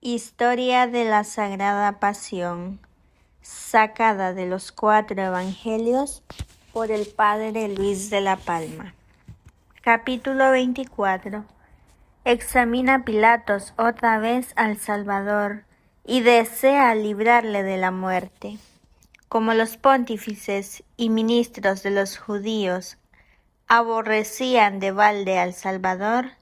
Historia de la Sagrada Pasión, sacada de los 4 Evangelios por el Padre Luis de la Palma. Capítulo 24. Examina Pilatos otra vez al Salvador y desea librarle de la muerte. Como los pontífices y ministros de los judíos aborrecían de balde al Salvador,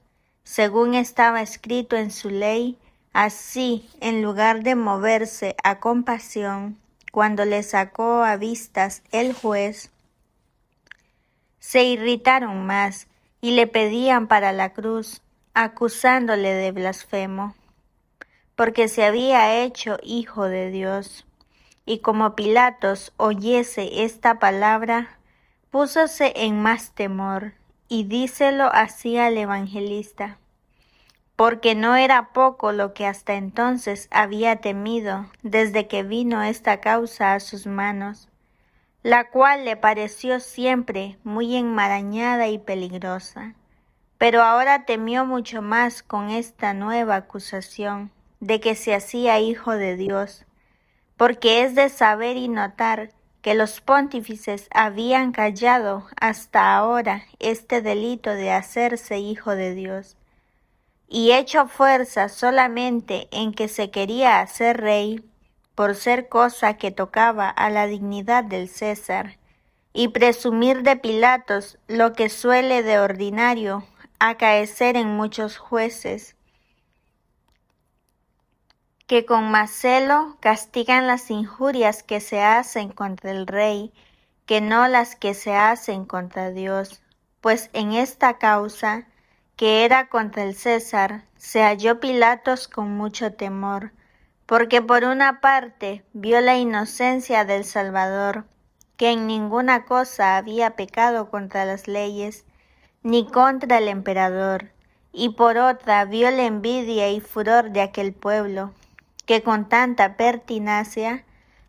según estaba escrito en su ley, así, en lugar de moverse a compasión, cuando le sacó a vistas el juez, se irritaron más y le pedían para la cruz, acusándole de blasfemo, porque se había hecho hijo de Dios. Y como Pilatos oyese esta palabra, púsose en más temor, y díselo así al evangelista, porque no era poco lo que hasta entonces había temido desde que vino esta causa a sus manos, la cual le pareció siempre muy enmarañada y peligrosa. Pero ahora temió mucho más con esta nueva acusación de que se hacía hijo de Dios, porque es de saber y notar que los pontífices habían callado hasta ahora este delito de hacerse hijo de Dios, y hecho fuerza solamente en que se quería hacer rey, por ser cosa que tocaba a la dignidad del César, y presumir de Pilatos lo que suele de ordinario acaecer en muchos jueces, que con más celo castigan las injurias que se hacen contra el rey, que no las que se hacen contra Dios. Pues en esta causa, que era contra el César, se halló Pilatos con mucho temor, porque por una parte vio la inocencia del Salvador, que en ninguna cosa había pecado contra las leyes, ni contra el emperador, y por otra vio la envidia y furor de aquel pueblo, que con tanta pertinacia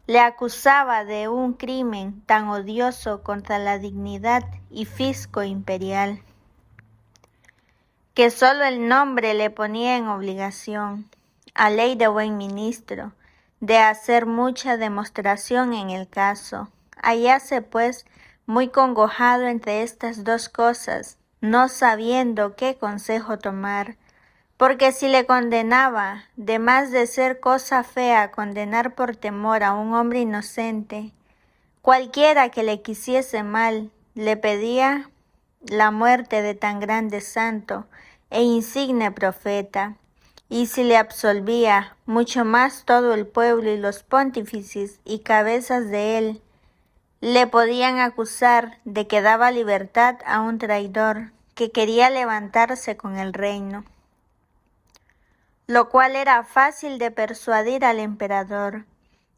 le acusaba de un crimen tan odioso contra la dignidad y fisco imperial, que solo el nombre le ponía en obligación, a ley de buen ministro, de hacer mucha demostración en el caso. Halláse pues muy congojado entre estas dos cosas, no sabiendo qué consejo tomar, porque si le condenaba, de más de ser cosa fea condenar por temor a un hombre inocente, cualquiera que le quisiese mal, le pedía la muerte de tan grande santo e insigne profeta, y si le absolvía, mucho más todo el pueblo y los pontífices y cabezas de él, le podían acusar de que daba libertad a un traidor que quería levantarse con el reino, lo cual era fácil de persuadir al emperador,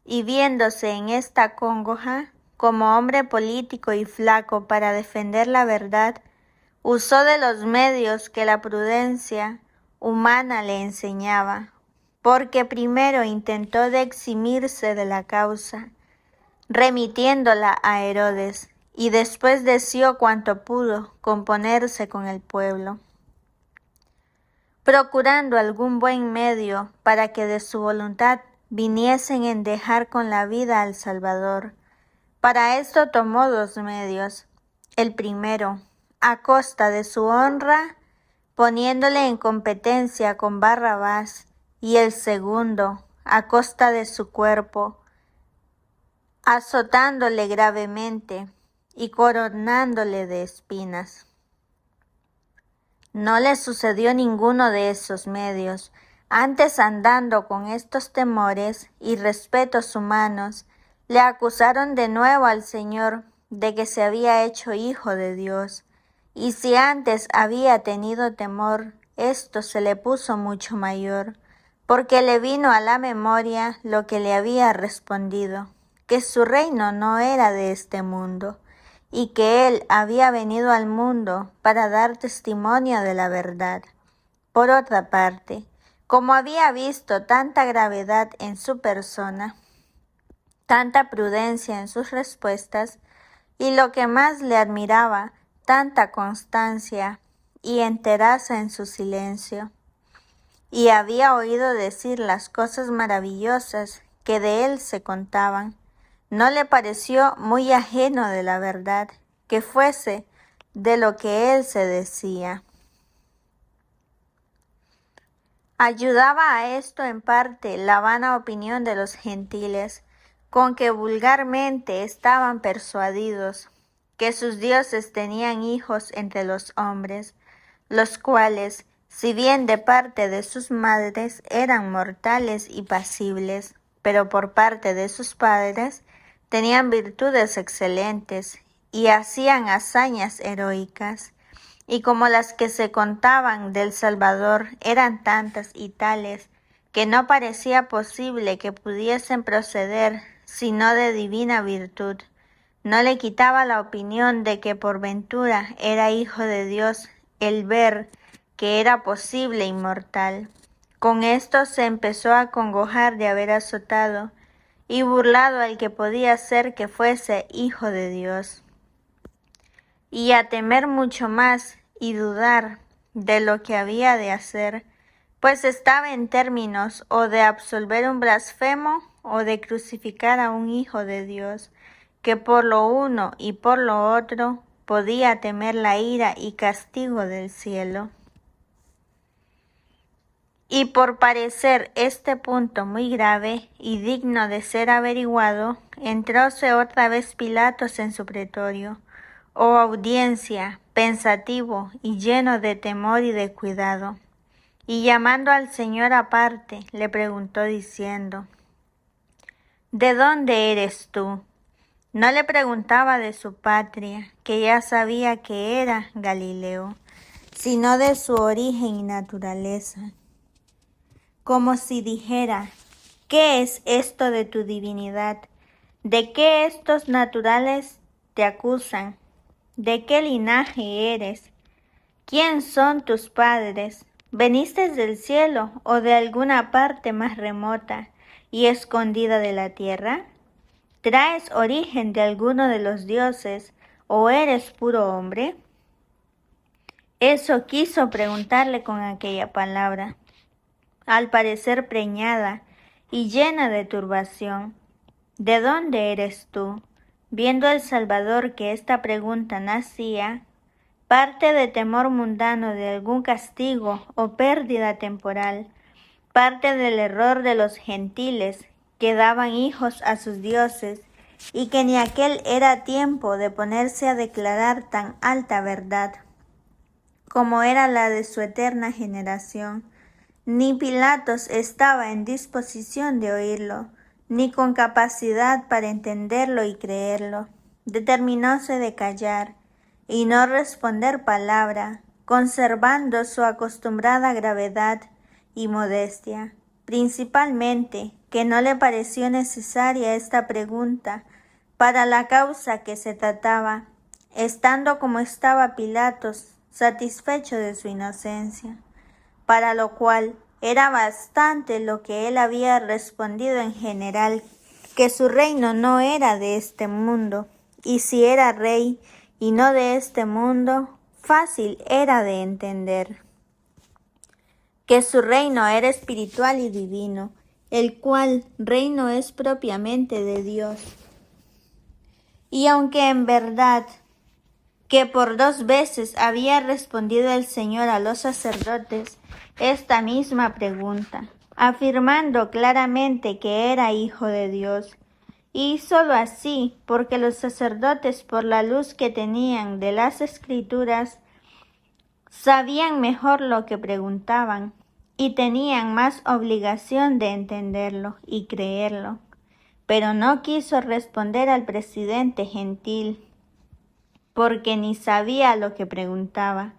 y viéndose en esta congoja, como hombre político y flaco para defender la verdad, usó de los medios que la prudencia humana le enseñaba, porque primero intentó de eximirse de la causa, remitiéndola a Herodes, y después deseó cuanto pudo componerse con el pueblo, procurando algún buen medio para que de su voluntad viniesen en dejar con la vida al Salvador. Para esto tomó 2 medios. El primero, a costa de su honra, poniéndole en competencia con Barrabás, y el segundo, a costa de su cuerpo, azotándole gravemente y coronándole de espinas. No le sucedió ninguno de esos medios, antes andando con estos temores y respetos humanos, le acusaron de nuevo al Señor de que se había hecho hijo de Dios, y si antes había tenido temor, esto se le puso mucho mayor, porque le vino a la memoria lo que le había respondido, que su reino no era de este mundo, y que él había venido al mundo para dar testimonio de la verdad. Por otra parte, como había visto tanta gravedad en su persona, tanta prudencia en sus respuestas, y lo que más le admiraba, tanta constancia y enteraza en su silencio, y había oído decir las cosas maravillosas que de él se contaban. No le pareció muy ajeno de la verdad que fuese de lo que él se decía. Ayudaba a esto en parte la vana opinión de los gentiles, con que vulgarmente estaban persuadidos que sus dioses tenían hijos entre los hombres, los cuales, si bien de parte de sus madres eran mortales y pasibles, pero por parte de sus padres tenían virtudes excelentes y hacían hazañas heroicas. Y como las que se contaban del Salvador eran tantas y tales, que no parecía posible que pudiesen proceder sino de divina virtud, no le quitaba la opinión de que por ventura era hijo de Dios el ver que era posible inmortal. Con esto se empezó a congojar de haber azotado y burlado al que podía ser que fuese hijo de Dios, y a temer mucho más y dudar de lo que había de hacer, pues estaba en términos o de absolver un blasfemo o de crucificar a un hijo de Dios, que por lo uno y por lo otro podía temer la ira y castigo del cielo. Y por parecer este punto muy grave y digno de ser averiguado, entróse otra vez Pilatos en su pretorio, o audiencia, pensativo y lleno de temor y de cuidado, y llamando al Señor aparte, le preguntó diciendo: ¿De dónde eres tú? No le preguntaba de su patria, que ya sabía que era Galileo, sino de su origen y naturaleza, como si dijera: ¿qué es esto de tu divinidad? ¿De qué estos naturales te acusan? ¿De qué linaje eres? ¿Quién son tus padres? ¿Veniste del cielo o de alguna parte más remota y escondida de la tierra? ¿Traes origen de alguno de los dioses o eres puro hombre? Eso quiso preguntarle con aquella palabra, al parecer preñada y llena de turbación. ¿De dónde eres tú? Viendo el Salvador que esta pregunta nacía, parte de temor mundano de algún castigo o pérdida temporal, parte del error de los gentiles que daban hijos a sus dioses y que ni aquel era tiempo de ponerse a declarar tan alta verdad como era la de su eterna generación, ni Pilatos estaba en disposición de oírlo, ni con capacidad para entenderlo y creerlo. Determinóse de callar y no responder palabra, conservando su acostumbrada gravedad y modestia, principalmente que no le pareció necesaria esta pregunta para la causa que se trataba, estando como estaba Pilatos satisfecho de su inocencia, para lo cual era bastante lo que él había respondido en general, que su reino no era de este mundo, y si era rey y no de este mundo, fácil era de entender que su reino era espiritual y divino, el cual reino es propiamente de Dios. Y aunque en verdad que por 2 veces había respondido el Señor a los sacerdotes esta misma pregunta, afirmando claramente que era hijo de Dios, y sólo así porque los sacerdotes, por la luz que tenían de las Escrituras, sabían mejor lo que preguntaban y tenían más obligación de entenderlo y creerlo, pero no quiso responder al presidente gentil, porque ni sabía lo que preguntaba,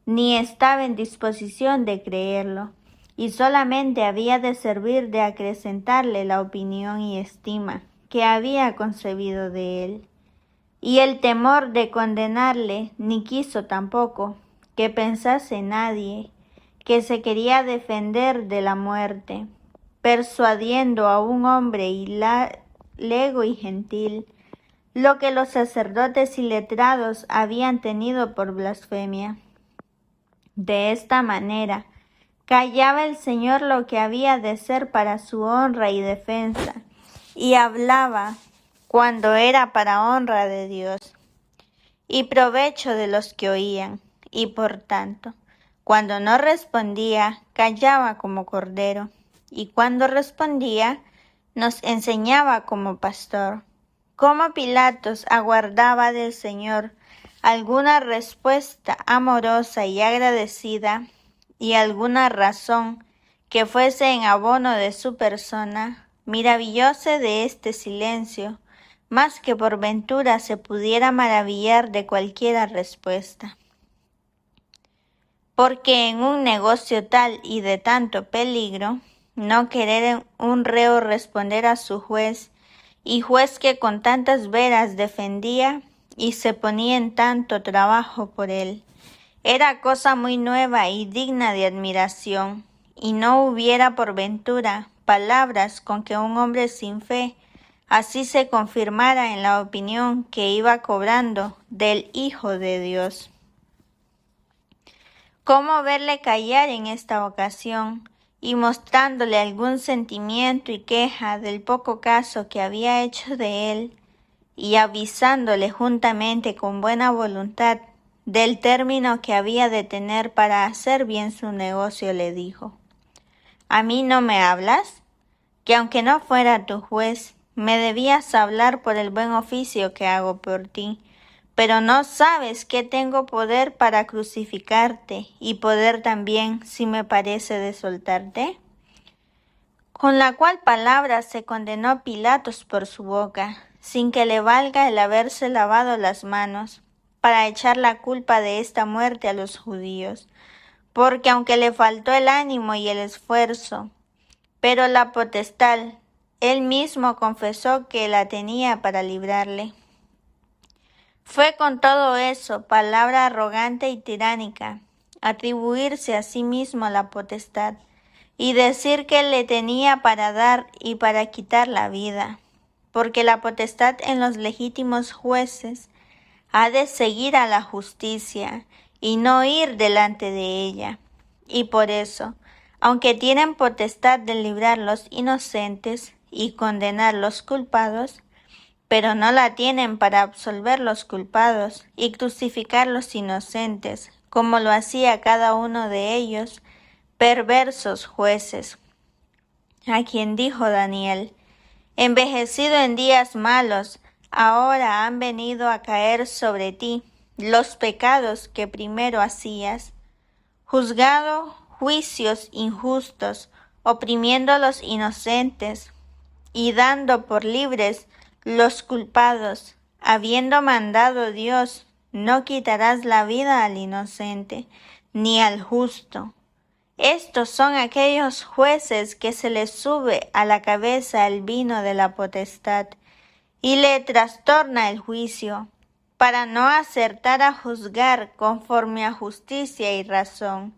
ni estaba en disposición de creerlo, y solamente había de servir de acrecentarle la opinión y estima que había concebido de él. Y el temor de condenarle ni quiso tampoco que pensase nadie que se quería defender de la muerte, persuadiendo a un hombre lego y gentil, lo que los sacerdotes y letrados habían tenido por blasfemia. De esta manera, Callaba el Señor lo que había de ser para su honra y defensa, y hablaba cuando era para honra de Dios y provecho de los que oían, y por tanto, cuando no respondía, callaba como cordero, y cuando respondía, nos enseñaba como pastor. Como Pilatos aguardaba del Señor alguna respuesta amorosa y agradecida, y alguna razón que fuese en abono de su persona, maravillóse de este silencio, más que por ventura se pudiera maravillar de cualquiera respuesta. Porque en un negocio tal y de tanto peligro, no querer un reo responder a su juez, y juez que con tantas veras defendía y se ponía en tanto trabajo por él, era cosa muy nueva y digna de admiración, y no hubiera por ventura palabras con que un hombre sin fe así se confirmara en la opinión que iba cobrando del Hijo de Dios. ¿Cómo verle callar en esta ocasión y mostrándole algún sentimiento y queja del poco caso que había hecho de él, y avisándole juntamente con buena voluntad del término que había de tener para hacer bien su negocio, le dijo: ¿A mí no me hablas? Que aunque no fuera tu juez, me debías hablar por el buen oficio que hago por ti, pero no sabes que tengo poder para crucificarte y poder también, si me parece, de soltarte. Con la cual palabra se condenó Pilatos por su boca, sin que le valga el haberse lavado las manos, para echar la culpa de esta muerte a los judíos, porque aunque le faltó el ánimo y el esfuerzo, pero la potestad, él mismo confesó que la tenía para librarle. Fue con todo eso palabra arrogante y tiránica, atribuirse a sí mismo la potestad, y decir que le tenía para dar y para quitar la vida, porque la potestad en los legítimos jueces ha de seguir a la justicia y no ir delante de ella. Y por eso, aunque tienen potestad de librar los inocentes y condenar los culpados, pero no la tienen para absolver los culpados y crucificar los inocentes, como lo hacía cada uno de ellos, perversos jueces. A quien dijo Daniel: envejecido en días malos, ahora han venido a caer sobre ti los pecados que primero hacías, juzgado juicios injustos, oprimiendo a los inocentes y dando por libres los culpados, habiendo mandado Dios: no quitarás la vida al inocente, ni al justo. Estos son aquellos jueces que se les sube a la cabeza el vino de la potestad, y le trastorna el juicio, para no acertar a juzgar conforme a justicia y razón,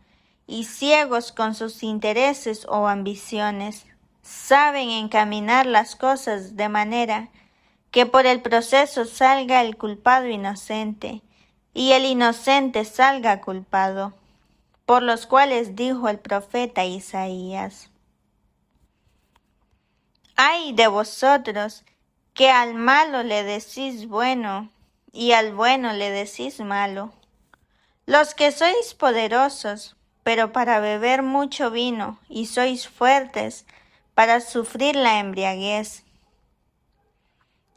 y ciegos con sus intereses o ambiciones, saben encaminar las cosas de manera que por el proceso salga el culpado inocente, y el inocente salga culpado, por los cuales dijo el profeta Isaías: ¡ay de vosotros, que al malo le decís bueno, y al bueno le decís malo! Los que sois poderosos, pero para beber mucho vino, y sois fuertes para sufrir la embriaguez.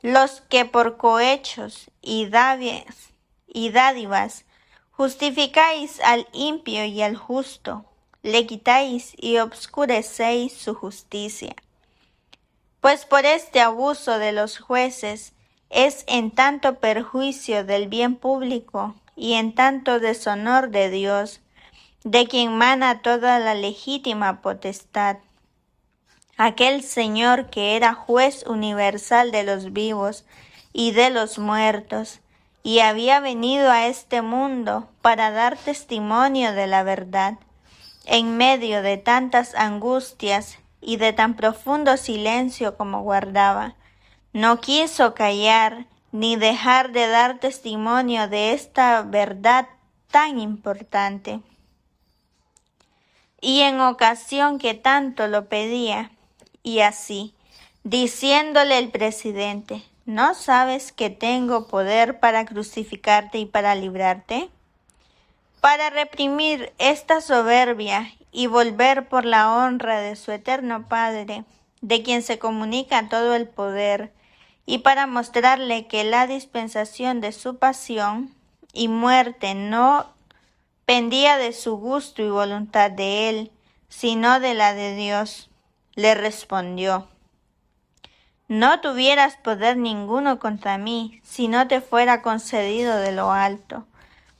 Los que por cohechos y dádivas justificáis al impío y al justo, le quitáis y obscurecéis su justicia. Pues por este abuso de los jueces es en tanto perjuicio del bien público y en tanto deshonor de Dios, de quien mana toda la legítima potestad. Aquel Señor que era juez universal de los vivos y de los muertos, y había venido a este mundo para dar testimonio de la verdad, en medio de tantas angustias y de tan profundo silencio como guardaba, no quiso callar ni dejar de dar testimonio de esta verdad tan importante. y en ocasión que tanto lo pedía, y así, diciéndole el presidente: ¿no sabes que tengo poder para crucificarte y para librarte? Para reprimir esta soberbia y volver por la honra de su eterno Padre, de quien se comunica todo el poder, y para mostrarle que la dispensación de su pasión y muerte no pendía de su gusto y voluntad de él, sino de la de Dios, le respondió: no tuvieras poder ninguno contra mí, si no te fuera concedido de lo alto.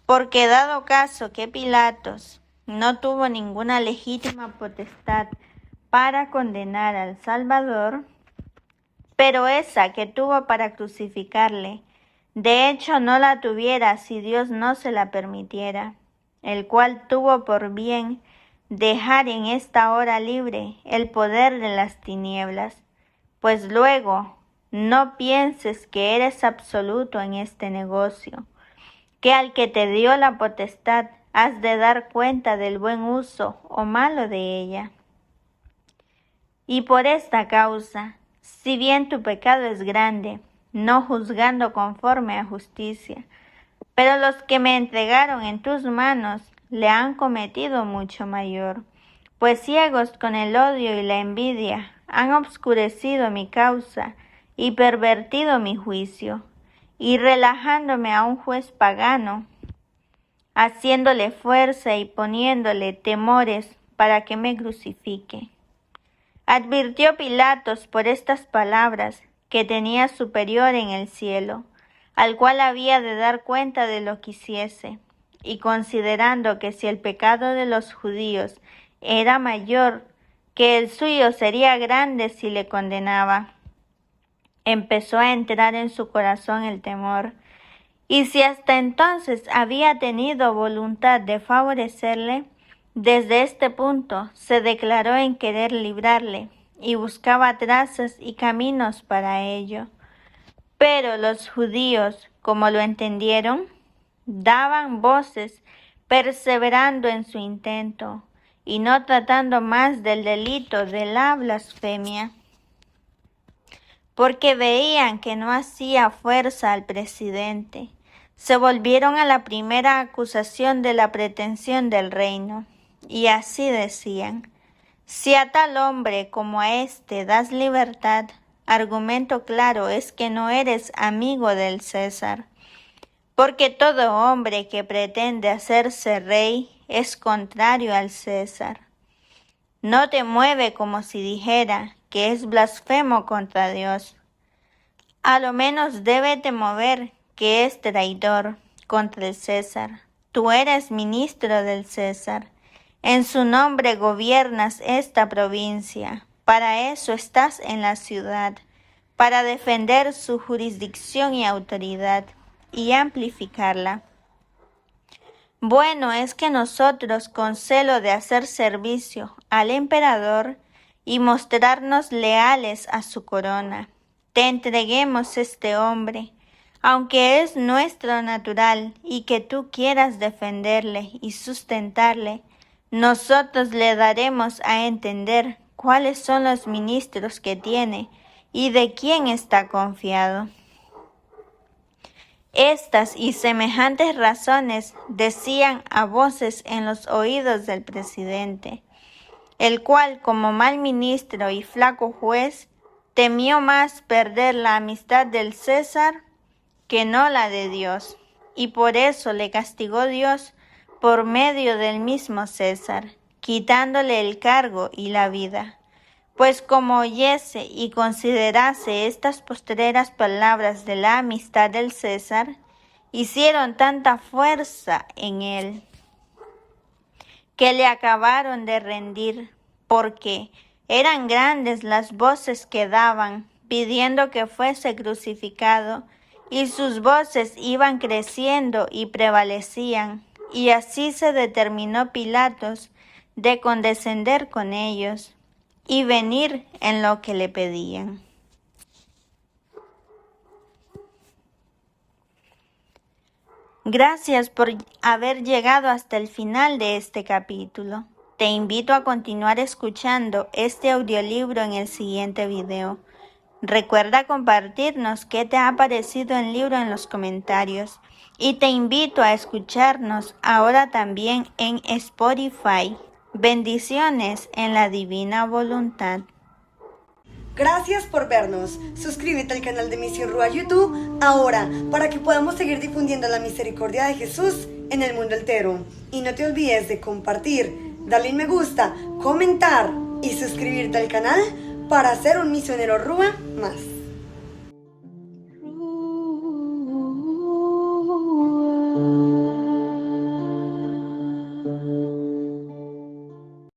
Porque dado caso que Pilatos no tuvo ninguna legítima potestad para condenar al Salvador, pero esa que tuvo para crucificarle, de hecho no la tuviera si Dios no se la permitiera, el cual tuvo por bien dejar en esta hora libre el poder de las tinieblas, pues luego no pienses que eres absoluto en este negocio, que al que te dio la potestad has de dar cuenta del buen uso o malo de ella. Y por esta causa, si bien tu pecado es grande, no juzgando conforme a justicia, pero los que me entregaron en tus manos le han cometido mucho mayor, pues ciegos con el odio y la envidia han obscurecido mi causa y pervertido mi juicio, y relajándome a un juez pagano, haciéndole fuerza y poniéndole temores para que me crucifique. Advirtió Pilatos por estas palabras que tenía superior en el cielo, al cual había de dar cuenta de lo que hiciese, y considerando que si el pecado de los judíos era mayor, que el suyo sería grande si le condenaba, empezó a entrar en su corazón el temor, y si hasta entonces había tenido voluntad de favorecerle, desde este punto se declaró en querer librarle y buscaba trazas y caminos para ello. Pero los judíos, como lo entendieron, daban voces perseverando en su intento y no tratando más del delito de la blasfemia, porque veían que no hacía fuerza al presidente. Se volvieron a la primera acusación de la pretensión del reino, y así decían: si a tal hombre como a éste das libertad, argumento claro es que no eres amigo del César, porque todo hombre que pretende hacerse rey es contrario al César. No te mueve como si dijera que es blasfemo contra Dios. A lo menos débete mover que es traidor contra el César. Tú eres ministro del César. En su nombre gobiernas esta provincia. Para eso estás en la ciudad, para defender su jurisdicción y autoridad y amplificarla. Bueno es que nosotros, con celo de hacer servicio al emperador y mostrarnos leales a su corona, te entreguemos este hombre, aunque es nuestro natural y que tú quieras defenderle y sustentarle, nosotros le daremos a entender cuáles son los ministros que tiene y de quién está confiado. Estas y semejantes razones decían a voces en los oídos del presidente, el cual, como mal ministro y flaco juez, temió más perder la amistad del César que no la de Dios, y por eso le castigó Dios por medio del mismo César, quitándole el cargo y la vida. Pues como oyese y considerase estas postreras palabras de la amistad del César, hicieron tanta fuerza en él, que le acabaron de rendir, porque eran grandes las voces que daban, pidiendo que fuese crucificado, y sus voces iban creciendo y prevalecían, y así se determinó Pilatos de condescender con ellos y venir en lo que le pedían. Gracias por haber llegado hasta el final de este capítulo. Te invito a continuar escuchando este audiolibro en el siguiente video. Recuerda compartirnos qué te ha parecido el libro en los comentarios y te invito a escucharnos ahora también en Spotify. Bendiciones en la divina voluntad. Gracias por vernos. Suscríbete al canal de Misión Rúa YouTube ahora para que podamos seguir difundiendo la misericordia de Jesús en el mundo entero. Y no te olvides de compartir, darle un me gusta, comentar y suscribirte al canal para ser un misionero Rúa más.